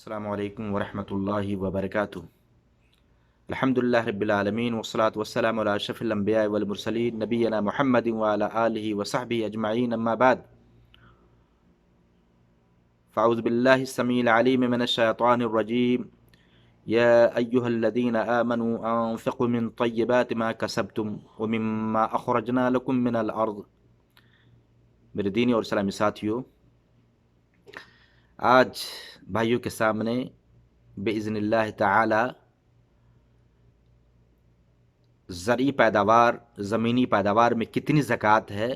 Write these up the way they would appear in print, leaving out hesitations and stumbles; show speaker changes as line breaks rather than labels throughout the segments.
السلام علیکم ورحمۃ اللہ وبرکاتہ۔ الحمدللہ رب العالمین والصلاة والسلام علی اشرف الانبیاء والمرسلین نبینا محمد وعلی آلہ وصحبہ اجمعین، اما بعد فاعوذ باللہ السمیع العلیم من الشیطان الرجیم۔ یا ایہا الذین آمنوا انفقوا من طیبات ما کسبتم ومما اخرجنا لکم من الارض۔ میرے دینی اور اسلامی ساتھیوں، آج بھائیوں کے سامنے باذن اللہ تعالی زرعی پیداوار، زمینی پیداوار میں کتنی زکوٰۃ ہے،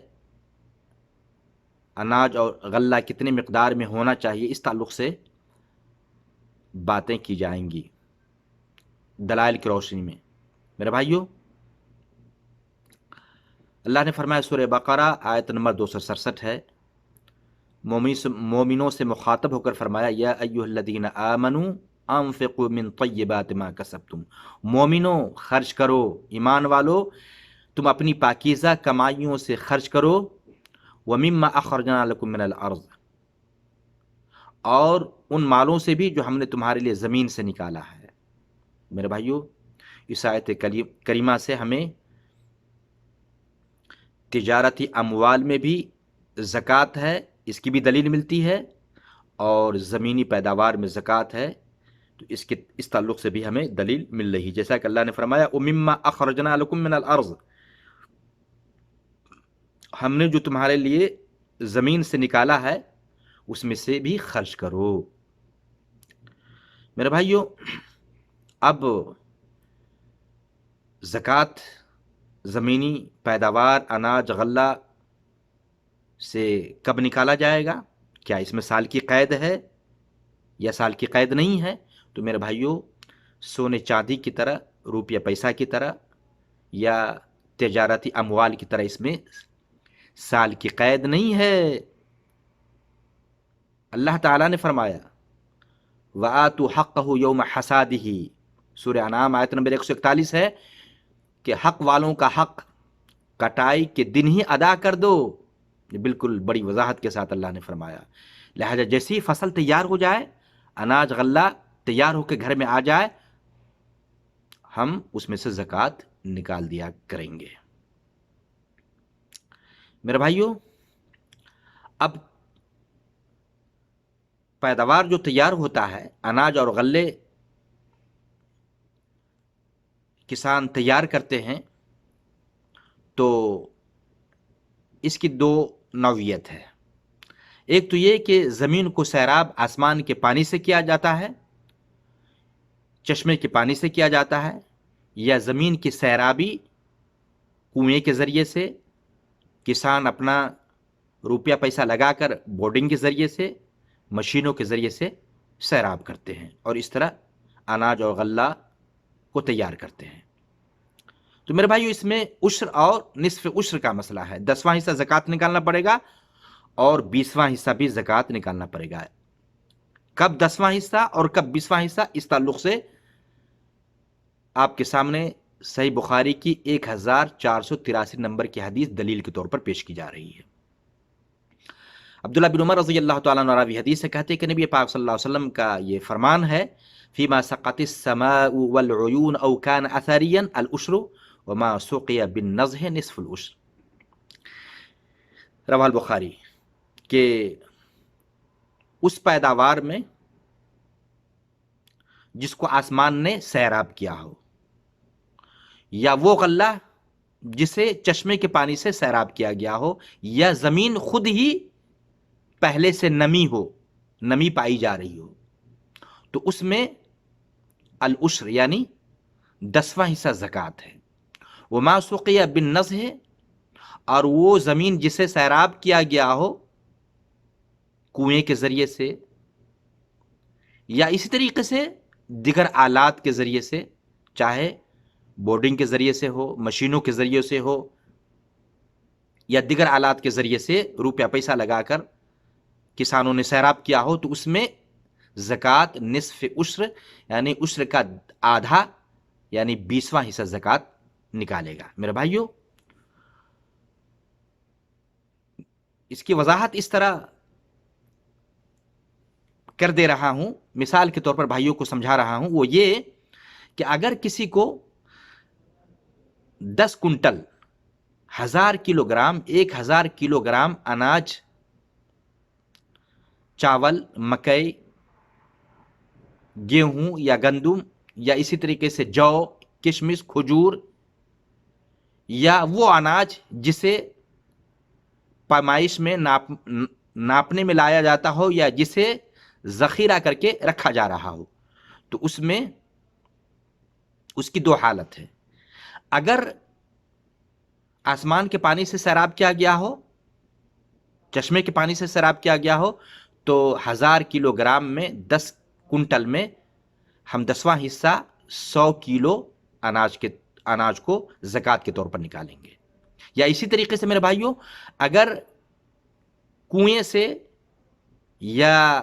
اناج اور غلہ کتنی مقدار میں ہونا چاہیے، اس تعلق سے باتیں کی جائیں گی دلائل کی روشنی میں۔ میرے بھائیوں، اللہ نے فرمایا سورہ بقرہ آیت نمبر 267 ہے، مومنوں سے مخاطب ہو کر فرمایا یا ایھا الذین آمنوا انفقوا من طیبات ما کسبتم، مومنوں خرچ کرو، ایمان والو تم اپنی پاکیزہ کمائیوں سے خرچ کرو، ومما اخرجنا لکم من الارض، اور ان مالوں سے بھی جو ہم نے تمہارے لیے زمین سے نکالا ہے۔ میرے بھائیوں، اس آیت کریمہ سے ہمیں تجارتی اموال میں بھی زکوٰۃ ہے، اس کی بھی دلیل ملتی ہے، اور زمینی پیداوار میں زکوٰۃ ہے تو اس تعلق سے بھی ہمیں دلیل مل رہی، جیسا کہ اللہ نے فرمایا وَمِمَّا أَخْرَجْنَا لَكُم مِّنَ الْأَرْضِ، ہم نے جو تمہارے لیے زمین سے نکالا ہے اس میں سے بھی خرچ کرو۔ میرے بھائیوں، اب زکوٰۃ زمینی پیداوار اناج غلہ سے کب نکالا جائے گا؟ کیا اس میں سال کی قید ہے یا سال کی قید نہیں ہے؟ تو میرے بھائیوں، سونے چاندی کی طرح، روپیہ پیسہ کی طرح یا تجارتی اموال کی طرح اس میں سال کی قید نہیں ہے۔ اللہ تعالیٰ نے فرمایا وَآتُوا حَقَّهُ يَوْمَ حَصَادِهِ، سورہ انعام آیت نمبر 141 ہے کہ حق والوں کا حق کٹائی کے دن ہی ادا کر دو۔ یہ بالکل بڑی وضاحت کے ساتھ اللہ نے فرمایا، لہذا جیسی فصل تیار ہو جائے، اناج غلہ تیار ہو کے گھر میں آ جائے، ہم اس میں سے زکوٰۃ نکال دیا کریں گے۔ میرے بھائیوں، اب پیداوار جو تیار ہوتا ہے، اناج اور غلے کسان تیار کرتے ہیں، تو اس کی دو نوعیت ہے۔ ایک تو یہ کہ زمین کو سیراب آسمان کے پانی سے کیا جاتا ہے، چشمے کے پانی سے کیا جاتا ہے، یا زمین کی سیرابی کنویں کے ذریعے سے کسان اپنا روپیہ پیسہ لگا کر بورڈنگ کے ذریعے سے، مشینوں کے ذریعے سے سیراب کرتے ہیں، اور اس طرح اناج اور غلہ کو تیار کرتے ہیں۔ تو میرے بھائیو، اس میں عشر اور نصف عشر کا مسئلہ ہے، 10واں حصہ زکوٰۃ نکالنا پڑے گا اور 20واں حصہ بھی زکوٰۃ نکالنا پڑے گا۔ کب 10واں حصہ اور کب 20واں حصہ، اس تعلق سے آپ کے سامنے صحیح بخاری کی 1483 نمبر کی حدیث دلیل کے طور پر پیش کی جا رہی ہے۔ عبداللہ بن عمر رضی اللہ تعالیٰ عنہ راوی حدیث سے کہتے ہیں کہ نبی پاک صلی اللہ علیہ وسلم کا یہ فرمان ہے فیما سقط السماء والعیون او کان اثریا العشر وما سقی بالنضح نصف العشر، رواہ البخاری، کہ اس پیداوار میں جس کو آسمان نے سیراب کیا ہو، یا وہ غلہ جسے چشمے کے پانی سے سیراب کیا گیا ہو، یا زمین خود ہی پہلے سے نمی پائی جا رہی ہو، تو اس میں العشر یعنی 10واں حصہ زکوٰۃ ہے۔ وما سقی بالنضح، اور وہ زمین جسے سیراب کیا گیا ہو کنویں کے ذریعے سے یا اسی طریقے سے دیگر آلات کے ذریعے سے، چاہے بورڈنگ کے ذریعے سے ہو، مشینوں کے ذریعے سے ہو، یا دیگر آلات کے ذریعے سے روپیہ پیسہ لگا کر کسانوں نے سیراب کیا ہو، تو اس میں زکوٰۃ نصف عشر یعنی عشر کا آدھا یعنی 20واں حصہ زکوٰۃ نکالے گا۔ میرے بھائیو، اس کی وضاحت اس طرح کر دے رہا ہوں، مثال کے طور پر بھائیوں کو سمجھا رہا ہوں، وہ یہ کہ اگر کسی کو 10 quintal 1000 kilo gram 1000 kilo gram اناج، چاول، مکئی، گیہوں یا گندم یا اسی طریقے سے جو، کشمش، کھجور یا وہ اناج جسے پیمائش میں ناپنے میں لایا جاتا ہو یا جسے ذخیرہ کر کے رکھا جا رہا ہو، تو اس میں اس کی دو حالت ہے۔ اگر آسمان کے پانی سے سیراب کیا گیا ہو، چشمے کے پانی سے سیراب کیا گیا ہو، تو 1000 کلو گرام میں 10 کنٹل میں ہم 10واں حصہ 100 کلو اناج کو زکوٰۃ کے طور پر نکالیں گے۔ یا اسی طریقے سے میرے بھائیوں، اگر کنویں سے یا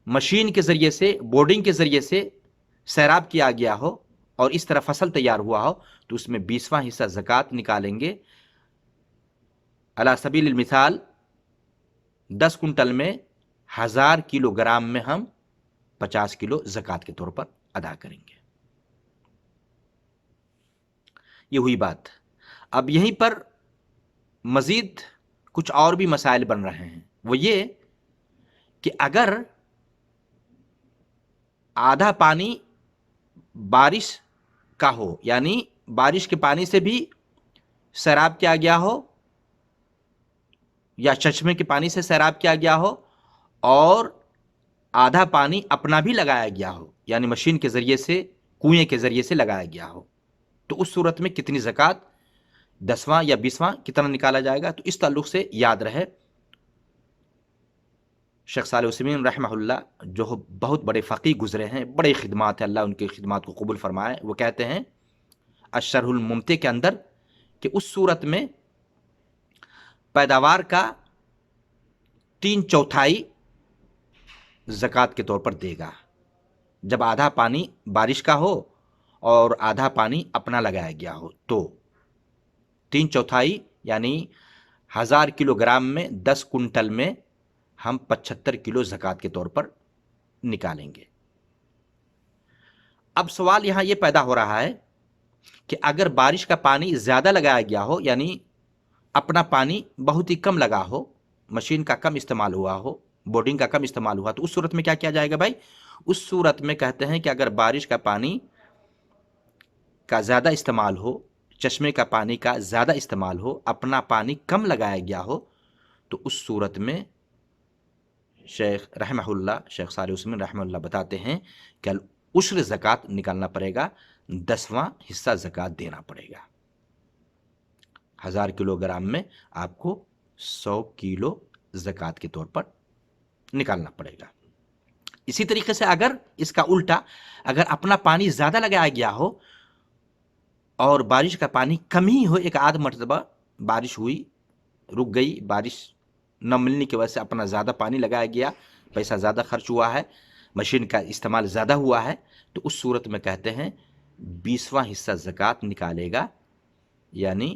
مشین کے ذریعے سے، بورڈنگ کے ذریعے سے سیراب کیا گیا ہو اور اس طرح فصل تیار ہوا ہو، تو اس میں 20واں حصہ زکوٰۃ نکالیں گے۔ علی سبیل المثال 10 کنٹل میں 1000 کلو گرام میں ہم 50 کلو زکوٰۃ کے طور پر ادا کریں گے۔ یہ ہوئی بات۔ اب یہیں پر مزید کچھ اور بھی مسائل بن رہے ہیں، وہ یہ کہ اگر آدھا پانی بارش کا ہو، یعنی بارش کے پانی سے بھی سیراب کیا گیا ہو یا چشمے کے پانی سے سیراب کیا گیا ہو، اور آدھا پانی اپنا بھی لگایا گیا ہو، یعنی مشین کے ذریعے سے، کنویں کے ذریعے سے لگایا گیا ہو، تو اس صورت میں کتنی زکوٰۃ، 10واں یا 20واں کتنا نکالا جائے گا؟ تو اس تعلق سے یاد رہے، شیخ صالح عثیمین رحمہ اللہ جو بہت بڑے فقیہ گزرے ہیں، بڑے خدمات ہیں، اللہ ان کی خدمات کو قبول فرمائے، وہ کہتے ہیں الشرح الممتع کے اندر کہ اس صورت میں پیداوار کا 3/4 زکوٰۃ کے طور پر دے گا، جب آدھا پانی بارش کا ہو اور آدھا پانی اپنا لگایا گیا ہو، تو 3/4 یعنی 1000 کلو گرام میں 10 کنٹل میں ہم 75 کلو زکوٰۃ کے طور پر نکالیں گے۔ اب سوال یہاں یہ پیدا ہو رہا ہے کہ اگر بارش کا پانی زیادہ لگایا گیا ہو، یعنی اپنا پانی بہت ہی کم لگا ہو، مشین کا کم استعمال ہوا ہو، بورڈنگ کا کم استعمال ہوا، تو اس صورت میں کیا کیا جائے گا بھائی؟ اس صورت میں کہتے ہیں کہ اگر بارش کا پانی کا زیادہ استعمال ہو، چشمے کا پانی کا زیادہ استعمال ہو، اپنا پانی کم لگایا گیا ہو، تو اس صورت میں شیخ رحمہ اللہ، شیخ صالح عثیمین رحمہ اللہ بتاتے ہیں کہ العشر زکوٰۃ نکالنا پڑے گا، 10واں حصہ زکوٰۃ دینا پڑے گا۔ 1000 کلو گرام میں آپ کو 100 کلو زکوٰۃ کے طور پر نکالنا پڑے گا۔ اسی طریقے سے اگر اس کا الٹا، اگر اپنا پانی زیادہ لگایا گیا ہو اور بارش کا پانی کم ہی ہو، ایک آدھ مرتبہ بارش ہوئی، رک گئی، بارش نہ ملنے کی وجہ سے اپنا زیادہ پانی لگایا گیا، پیسہ زیادہ خرچ ہوا ہے، مشین کا استعمال زیادہ ہوا ہے، تو اس صورت میں کہتے ہیں 20واں حصہ زکوٰۃ نکالے گا، یعنی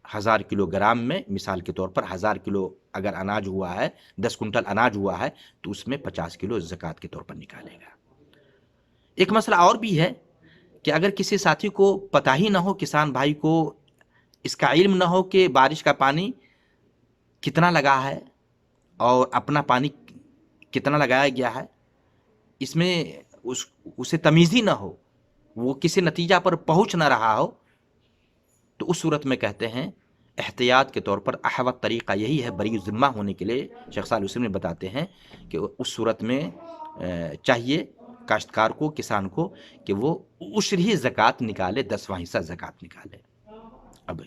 1000 کلو گرام میں، مثال کے طور پر 1000 کلو اگر اناج ہوا ہے، 10 کنٹل اناج ہوا ہے، تو اس میں 50 کلو زکوٰۃ کے طور پر نکالے گا۔ ایک مسئلہ اور بھی ہے کہ اگر کسی ساتھی کو پتہ ہی نہ ہو، کسان بھائی کو اس کا علم نہ ہو کہ بارش کا پانی کتنا لگا ہے اور اپنا پانی کتنا لگایا گیا ہے، اس میں اسے تمیز ہی نہ ہو، وہ کسی نتیجہ پر پہنچ نہ رہا ہو، تو اس صورت میں کہتے ہیں احتیاط کے طور پر احوط طریقہ یہی ہے، بری ذمہ ہونے کے لیے شیخ صالح عثیمین بتاتے ہیں کہ اس صورت میں چاہیے کاشتکار کو، کسان کو، کہ وہ عشر ہی زکوٰۃ نکالے، 10واں حصہ زکوٰۃ نکالے۔ اب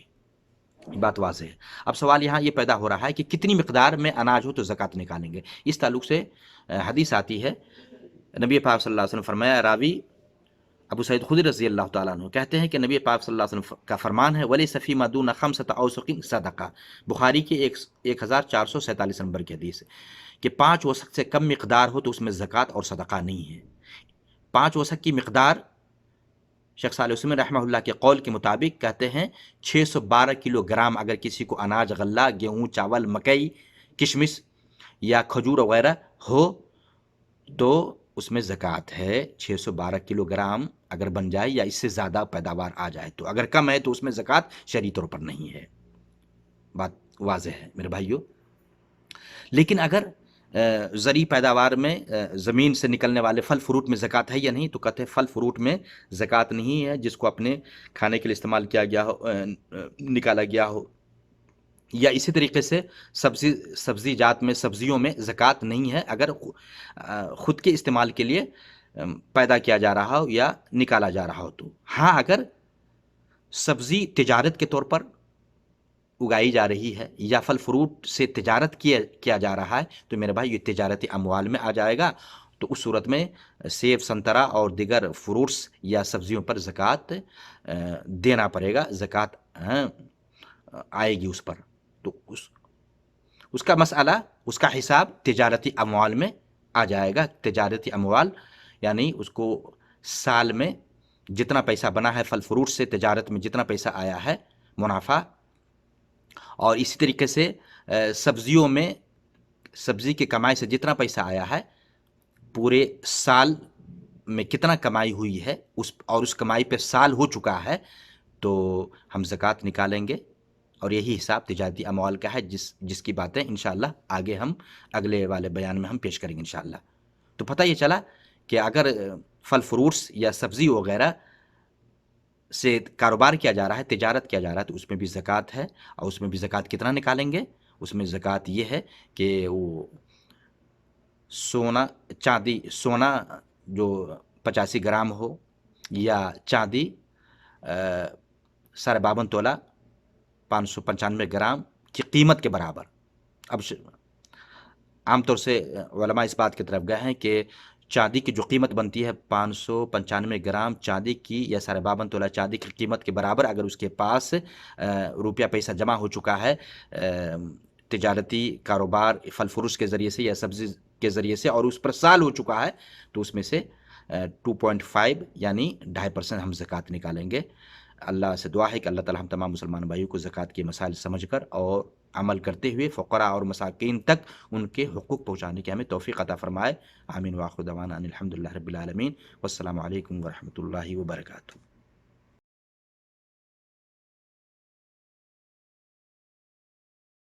بات واضح ہے۔ اب سوال یہاں یہ پیدا ہو رہا ہے کہ کتنی مقدار میں اناج ہو تو زکوٰۃ نکالیں گے؟ اس تعلق سے حدیث آتی ہے، نبی پاک صلی اللہ علیہ وسلم فرمایا، راوی ابو سعید خدری رضی اللہ تعالیٰ عنہ کہتے ہیں کہ نبی پاک صلی اللہ علیہ وسلم کا فرمان ہے، وَلَيْسَ فِي مَا دُونَ 5 أَوْسُقٍ صَدَقَةٌ، بخاری کی 1447 نمبر کی حدیث ہے کہ 5 وسق سے کم مقدار ہو تو اس میں زکوٰۃ اور صدقہ نہیں ہے۔ 5 وسق کی مقدار شیخ صالح عثیمین رحمہ اللہ کے قول کے مطابق کہتے ہیں 612 کلو گرام اگر کسی کو اناج، غلہ، گیہوں، چاول، مکئی، کشمش یا کھجور وغیرہ ہو تو اس میں زکوٰۃ ہے. 612 کلو گرام اگر بن جائے یا اس سے زیادہ پیداوار آ جائے تو. اگر کم ہے تو اس میں زکوٰۃ شرعی طور پر نہیں ہے. بات واضح ہے میرے بھائیوں. لیکن اگر زرعی پیداوار میں زمین سے نکلنے والے پھل فروٹ میں زکوٰۃ ہے یا نہیں، تو کہتے ہیں پھل فروٹ میں زکوٰۃ نہیں ہے. جس کو اپنے کھانے کے لیے استعمال کیا گیا ہو، نکالا گیا ہو، یا اسی طریقے سے سبزی جات میں، سبزیوں میں زکوٰۃ نہیں ہے اگر خود کے استعمال کے لیے پیدا کیا جا رہا ہو یا نکالا جا رہا ہو تو. ہاں اگر سبزی تجارت کے طور پر اگائی جا رہی ہے یا پھل فروٹ سے تجارت کیا جا رہا ہے تو میرے بھائی یہ تجارتی اموال میں آ جائے گا. تو اس صورت میں سیب، سنترا اور دیگر فروٹس یا سبزیوں پر زکوٰۃ دینا پڑے گا، زکوٰۃ آئے گی اس پر. تو اس کا مسئلہ، اس کا حساب تجارتی اموال میں آ جائے گا. تجارتی اموال یعنی اس کو سال میں جتنا پیسہ بنا ہے پھل فروٹ سے، تجارت میں جتنا پیسہ آیا ہے منافع، اور اسی طریقے سے سبزیوں میں سبزی کی کمائی سے جتنا پیسہ آیا ہے، پورے سال میں کتنا کمائی ہوئی ہے اور اس کمائی پہ سال ہو چکا ہے تو ہم زکوٰۃ نکالیں گے. اور یہی حساب تجارتی اموال کا ہے جس کی باتیں انشاءاللہ آگے ہم اگلے والے بیان میں ہم پیش کریں گے انشاءاللہ. تو پتہ یہ چلا کہ اگر پھل فروٹس یا سبزی وغیرہ سے کاروبار کیا جا رہا ہے، تجارت کیا جا رہا ہے، تو اس میں بھی زکوٰۃ ہے. اور اس میں بھی زکوٰۃ کتنا نکالیں گے؟ اس میں زکوٰۃ یہ ہے کہ وہ سونا جو 85 گرام ہو یا چاندی 52 تولہ 595 گرام کی قیمت کے برابر. اب عام طور سے علماء اس بات کی طرف گئے ہیں کہ چاندی کی جو قیمت بنتی ہے 595 گرام چاندی کی یا 52 تولہ چاندی کی قیمت کے برابر اگر اس کے پاس روپیہ پیسہ جمع ہو چکا ہے تجارتی کاروبار پھل فروٹ کے ذریعے سے یا سبزی کے ذریعے سے، اور اس پر سال ہو چکا ہے، تو اس میں سے 2.5 یعنی 2.5% ہم زکوٰۃ نکالیں گے. اللہ سے دعا ہے کہ اللہ تعالی ہم تمام مسلمان بھائیوں کو زکوٰۃ کے مسائل سمجھ کر اور عمل کرتے ہوئے فقراء اور مساکین تک ان کے حقوق پہنچانے کی ہمیں توفیق عطا فرمائے. آمین. وآخر دعوانا ان الحمد للہ رب العالمین. والسلام علیکم ورحمۃ اللہ وبرکاتہ.